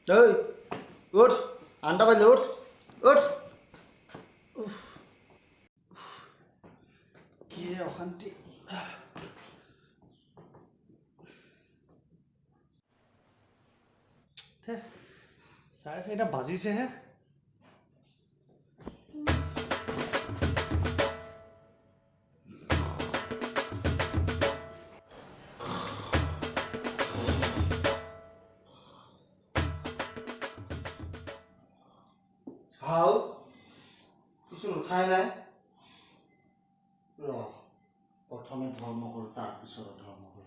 Hey, uঠ আনটা বাজে উঠ উঠ কি যে অশান্তি চাৰে চাৰিটা বাজিছেহে ভাল কিছু নুঠাই নাই প্ৰথমে ধৰ্ম কৰোঁ তাৰপিছত ধৰ্ম কৰোঁ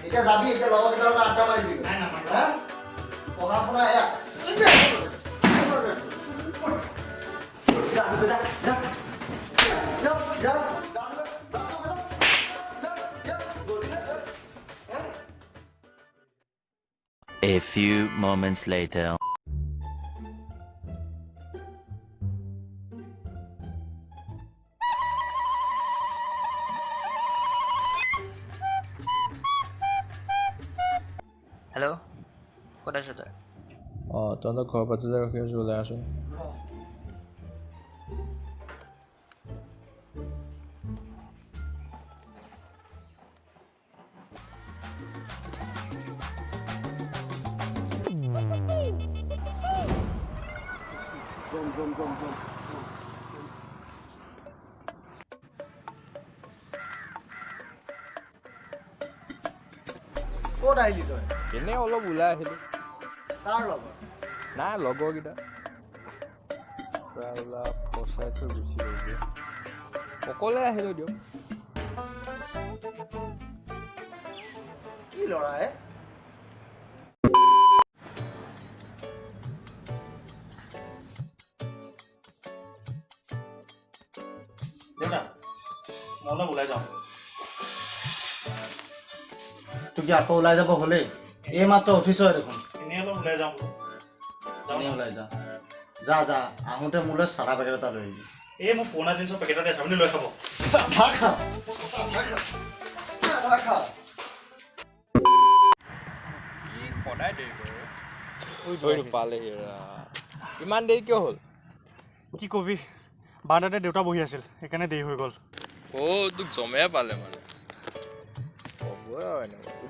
এতিয়া যাবি এতিয়া লগৰ কেইটাৰ আড্ডা মাৰিবি পঢ়া শুনা এয়া A few moments later. Hello? ক'ত আছ তই? তহঁতৰ ঘৰৰ পাছতে ৰখি আছোঁ ওলাই আছোঁ ক'ত আহিলি তই এনেই অলপ ওলাই আহিলোঁ তাৰ লগত নাই লগৰকেইটা চালা ফচাই থৈ গুচি গ'ল অকলে আহিলোঁ দিয়ক কি ল'ৰা হে দেউতা মই অলপ ওলাই যাওঁ তোক আকৌ ওলাই যাব হ'লেই এই মাত্ৰ অফিচ হয় দেখোন এনেই অলপ ওলাই যাওঁ এনেই ওলাই যাওঁ যা যা আহোঁতে মোলৈ চাধা পেকেট এটা লৈ আহিবি এই মোৰ পুৰণা জিন্সৰ পেকেট এটা আছে আপুনি লৈ খাব চাধা খা কি সদায় দেৰি কৰে পালেহি ইমান দেৰি কিয় হ'ল কি কবি বাৰাণ্ডাতে দেউতা বহি আছিল সেইকাৰণে দেৰি হৈ গ'ল তোক জমে পালে মানে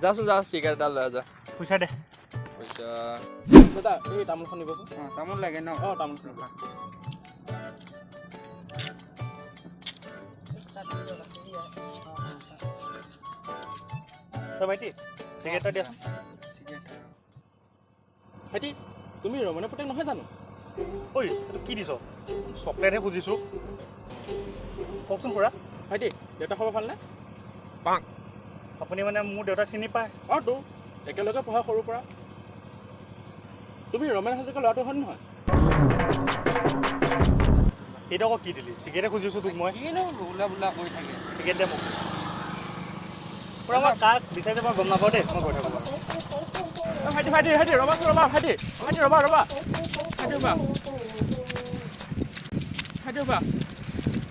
যাচোন যা চিগাৰেট এটা লৈ যা পইচা দে পইচা দাদা এই তামোলখন নিবচোন তামোল লাগে ন তামোলখন ভাইটি চিগাৰেট এটা দিয়াচোন ভাইটি তুমি ৰমনা পুতেক নহয় জানো ঐ এইটো কি দিছ চকলেটহে খুজিছোঁ কওকচোন খুৰা ভাইটি দেউতা খবৰ ভালনে আপুনি মানে মোৰ দেউতাক চিনি পায় তো একেলগে পঢ়া সৰুৰ পৰা তুমি ৰমেন হাজৰিকাৰ ল'ৰাটো হয় নহয় সেইটো আকৌ কি দিলি চিগাৰেটে খুজিছোঁ তোক মই বোলা বোলা কৰি থাকে চিগাৰেট দে মোক খুৰা মই কাক বিচাৰিছে মই গম নাপাওঁ দেই মই কৈ থাকোঁ ভাইটি ভাইটি ভাইটি ৰ'বা ভাইটি ভাইটি ৰ'বা ভাইটি ৰ'বা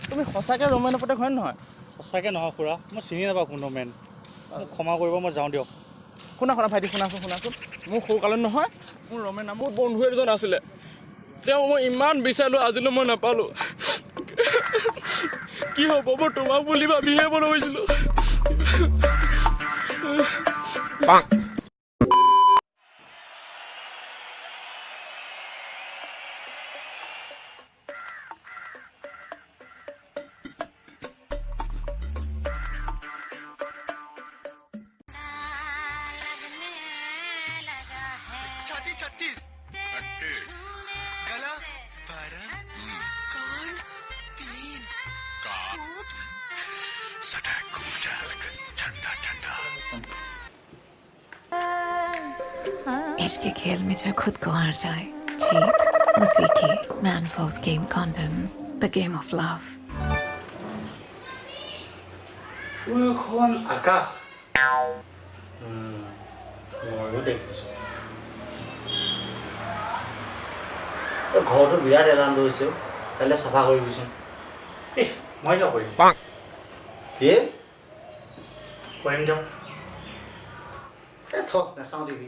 তুমি সঁচাকৈ ৰমেনৰ পুতেক হয় নহয় সঁচাকৈ নহয় খুৰা মই চিনি নাপাওঁ কোনো মেন মোক ক্ষমা কৰিব মই যাওঁ দিয়ক শুনা ভাইটি শুনাচোন মোৰ সৰুকালত নহয় মোৰ ৰমেন নামৰ বন্ধু এজন আছিলে তেওঁ মই ইমান বিচাৰিলোঁ আজিলৈ মই নাপালোঁ কি হ'ব মই তোমাক বুলি ভাবিহে বল হৈছিলোঁ इश्क के खेल में जो खुद को हार जाए जीत उसी की Manforce game condoms the game of love ওইখন আকাশ ময়ো দেখিছোঁ ঘৰটো বিৰাট এলান ধৰিছে কাইলৈ চাফা কৰিবিচোন মই কিয় কৰিম কি কৰিম যাওঁ থ নাচাওঁ টিভি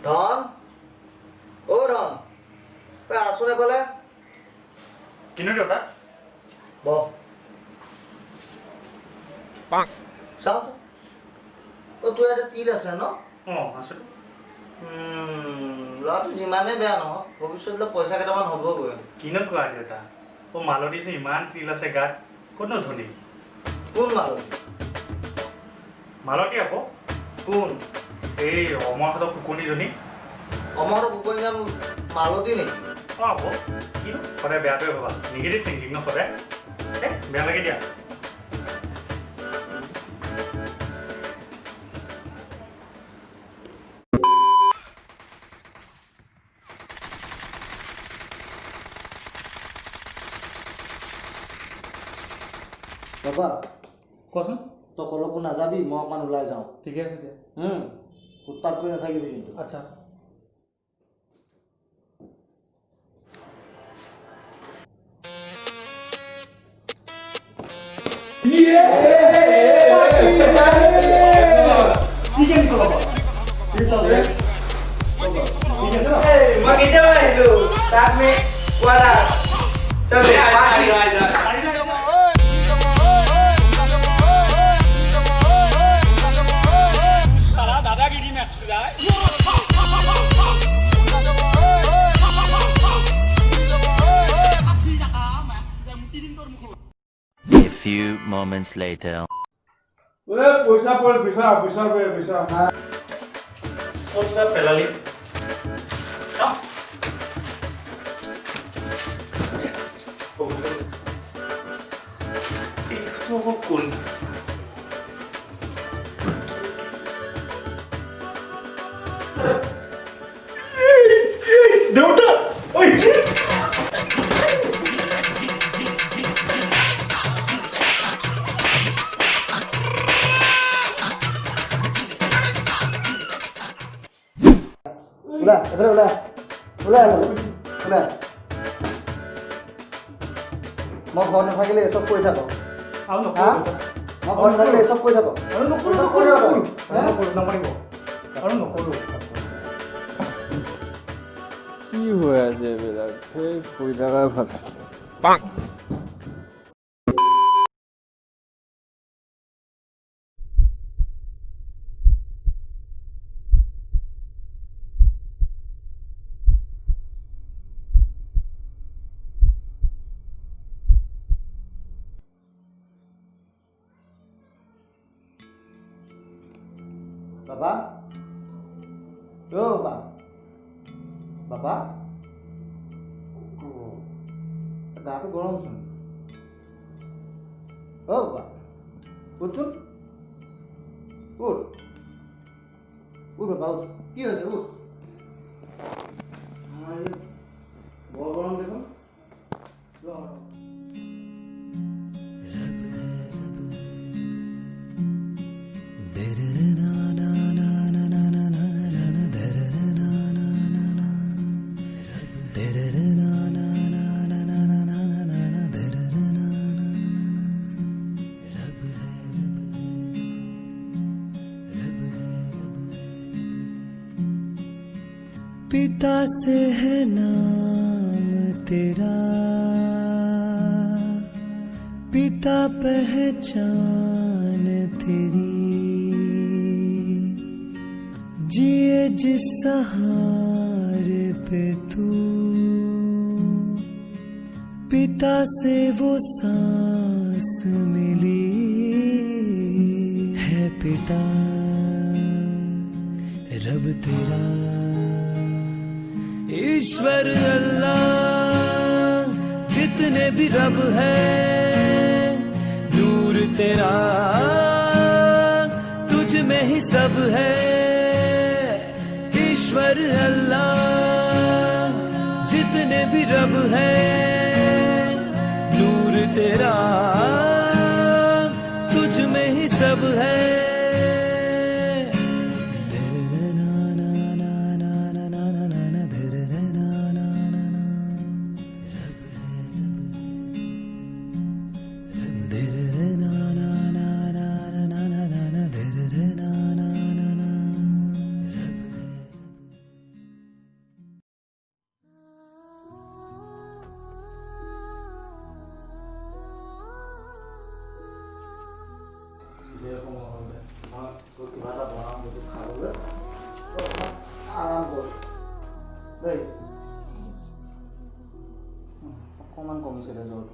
ধন অ' ধন তই আছোনে ক'লে কিনো দেউতা বহ চাওঁ অ' তোৰ ইয়াতে তিল আছে ন আছোঁ ল'ৰাটো যিমানেই বেয়া নহওক ভৱিষ্যতলৈ পইচা কেইটামান হ'বগৈ কিনো কোৱা দেউতা মালতীচোন ইমান তিল আছে গাত ক'তনো ধনী কোন মালতী মালতী আকৌ কোন এই অমৰহঁতৰ কুকনীজনী অমৰটো কুকনী নাম মালতী নেকি আকৌ কিনো সদায় বেয়াটোৱে ভাবা নিগেটিভ থিংকিং ন সদায় বেয়া লাগে দিয়া বাবা কোৱাচোন তই কলৈকো নাযাবি মই অকণমান ওলাই যাওঁ ঠিকে আছে দিয়া উৎপাত কৰি নাথাকিবি কিন্তু আচ্ছা A few moments later. পইচা পড়ে পইচা ক'ত পেলালি কোন দেউতা ঐ ওলা এবারে ওলা ওলা ওলা মই ঘৰত নাথাকিলে এসব কৰি থাক আৰু হা মই ঘৰত নাথাকিলে এসব কৰি থাক আৰু নকৰোঁ আৰু নকৰোঁ কি হৈ আছে এইবিলাক সেই শুই থকাৰ ভাল বাবা ও বাবা বাবা গাটো গৰমচোন ও বাবা উঠচোন উঠ উঠ বাবা উঠ কি হৈছে উঠ বৰ গৰম দেখোন पिता से है नाम तेरा पिता पहचान तेरी जिए जिस सहारे पे तू पिता से वो सांस मिली है पिता रब तेरा ईश्वर अल्लाह जितने भी रब है नूर तेरा तुझ में ही सब है ईश्वर अल्लाह जितने भी रब है नूर तेरा तुझ में ही सब है অকণমান কমিছিলে জ্বৰটো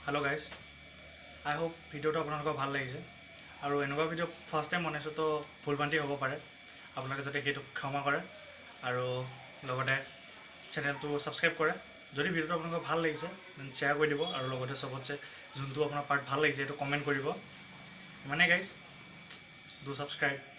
hello guys I hope video आपलोक ভাল লাগিছে और एनेकुवा भिडिओ फार्स्ट टाइम बनाइছো तो भूल भ्रांति हो पारे आपलोके जाते हेतु क्षमा करे और लगते चैनल तो सब्सक्राइब करे যদি भिडिओ आपलोक ভাল লাগিছে देन शेयर कर दिबो और लगते सबसे जोंतो आपनार पार्ट ভাল লাগিছে एटु कमेंट करिबो माने गाइज डू सब्सक्राइब।